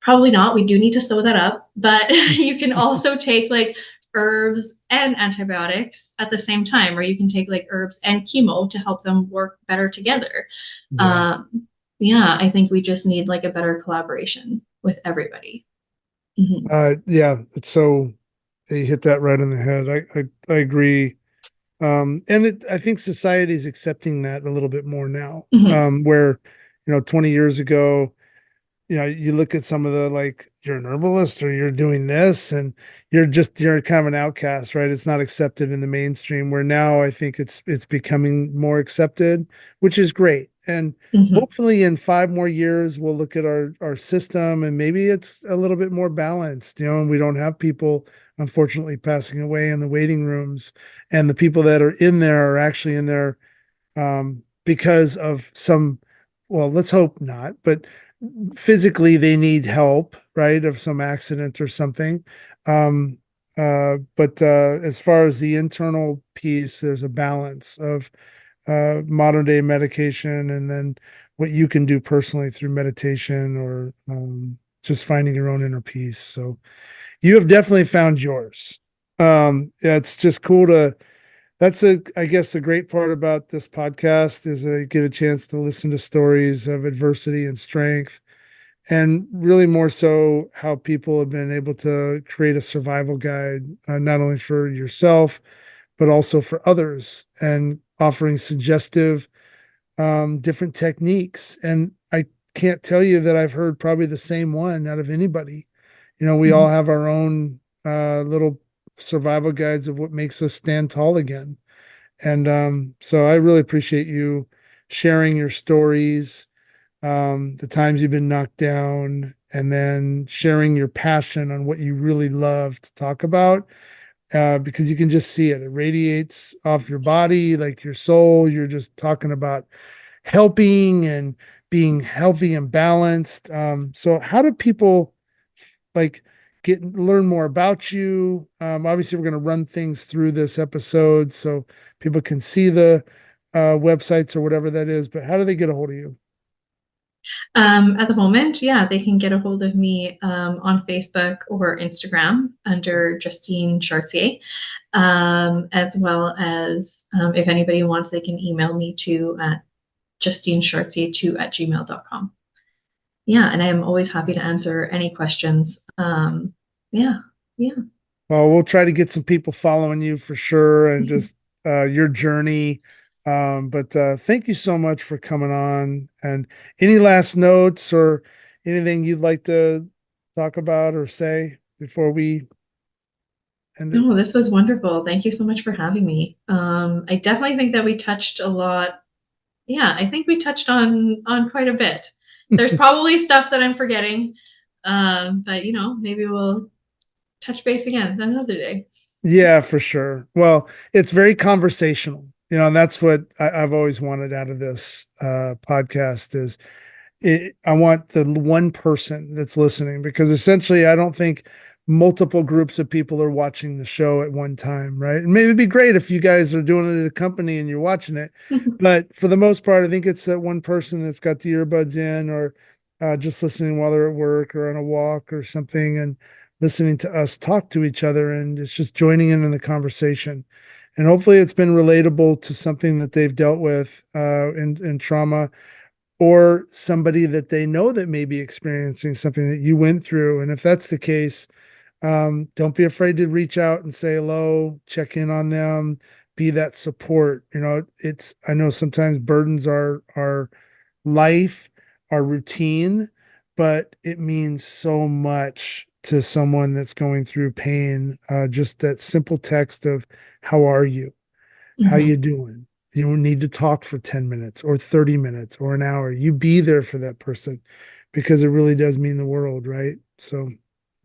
Probably not. We do need to sew that up, but you can also take like herbs and antibiotics at the same time, or you can take like herbs and chemo to help them work better together. Yeah. Yeah, I think we just need like a better collaboration with everybody. Mhm. Yeah, it's so you hit that right on the head. I agree. And I think society is accepting that a little bit more now. Mhm. Where, 20 years ago, you look at some of the like, you're an herbalist or you're doing this and you're kind of an outcast, right? It's not accepted in the mainstream, where now I think it's becoming more accepted, which is great. And Mhm. hopefully in 5 more years, we'll look at our system and maybe it's a little bit more balanced, and we don't have people unfortunately passing away in the waiting rooms, and the people that are in there are actually in there because of some, well, let's hope not, but physically they need help, right? Of some accident or something. But as far as the internal piece, there's a balance of modern day medication and then what you can do personally through meditation or just finding your own inner peace. So you have definitely found yours. Yeah, it's just cool to I guess the great part about this podcast is I get a chance to listen to stories of adversity and strength, and really more so how people have been able to create a survival guide, not only for yourself, but also for others, and offering suggestive, different techniques. And I can't tell you that I've heard probably the same one out of anybody. We all Mhm. have our own little survival guides of what makes us stand tall again. And so I really appreciate you sharing your stories, the times you've been knocked down, and then sharing your passion on what you really love to talk about, because you can just see it. It radiates off your body, like your soul. You're just talking about helping and being healthy and balanced. So how do people like learn more about you? Obviously, we're going to run things through this episode so people can see the websites or whatever that is. But how do they get a hold of you? At the moment, yeah, they can get a hold of me on Facebook or Instagram under Justine Chartier, as well as if anybody wants, they can email me to at justinechartier2@gmail.com. Yeah, and I am always happy to Awesome. answer any questions. Yeah, yeah. Well, we'll try to get some people following you for sure, and just your journey. But thank you so much for coming on. And any last notes or anything you'd like to talk about or say before we end it? No, this was wonderful. Thank you so much for having me. I definitely think that we touched a lot. Yeah, I think we touched on quite a bit. There's probably stuff that I'm forgetting, but maybe we'll touch base again another day. Yeah, for sure. Well, it's very conversational, and that's what I've always wanted out of this podcast is I want the one person that's listening, because essentially I don't think multiple groups of people are watching the show at one time, right? And maybe it'd be great if you guys are doing it at a company and you're watching it, but for the most part, I think it's that one person that's got the earbuds in, or just listening while they're at work or on a walk or something, and listening to us talk to each other, and it's just joining in the conversation. And hopefully it's been relatable to something that they've dealt with in trauma, or somebody that they know that may be experiencing something that you went through. And if that's the case, don't be afraid to reach out and say hello, check in on them, be that support. I know sometimes burdens are life, our routine, but it means so much to someone that's going through pain. Just that simple text of, how are you? How Mhm. you doing? You don't need to talk for 10 minutes or 30 minutes or an hour. You be there for that person, because it really does mean the world, right? So,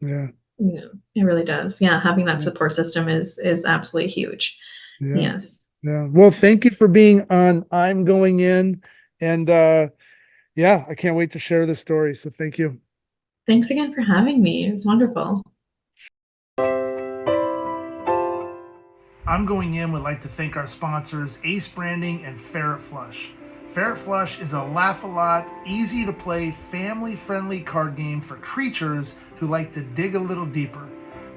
yeah. Yeah, it really does. Yeah, having that Yeah. support system is absolutely huge. Yeah. Yes. Yeah. Well, thank you for being on I'm Going In. And yeah, I can't wait to share the story. So thank you. Thanks again for having me. It was wonderful. I'm Going In would like to thank our sponsors, Ace Branding and Ferret Flush. Ferret Flush is a laugh-a-lot, easy-to-play, family-friendly card game for creatures who like to dig a little deeper.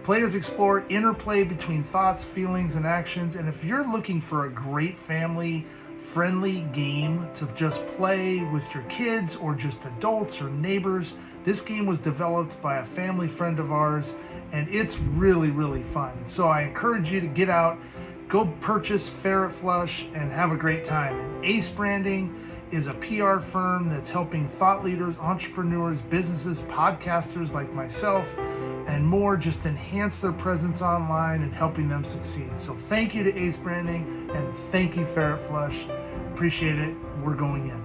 Players explore interplay between thoughts, feelings, and actions, and if you're looking for a great family-friendly game to just play with your kids or just adults or neighbors, this game was developed by a family friend of ours, and it's really, really fun. So I encourage you to get out, go purchase Ferret Flush, and have a great time. And Ace Branding is a PR firm that's helping thought leaders, entrepreneurs, businesses, podcasters like myself, and more just enhance their presence online and helping them succeed. So thank you to Ace Branding, and thank you, Ferret Flush. Appreciate it. We're going in.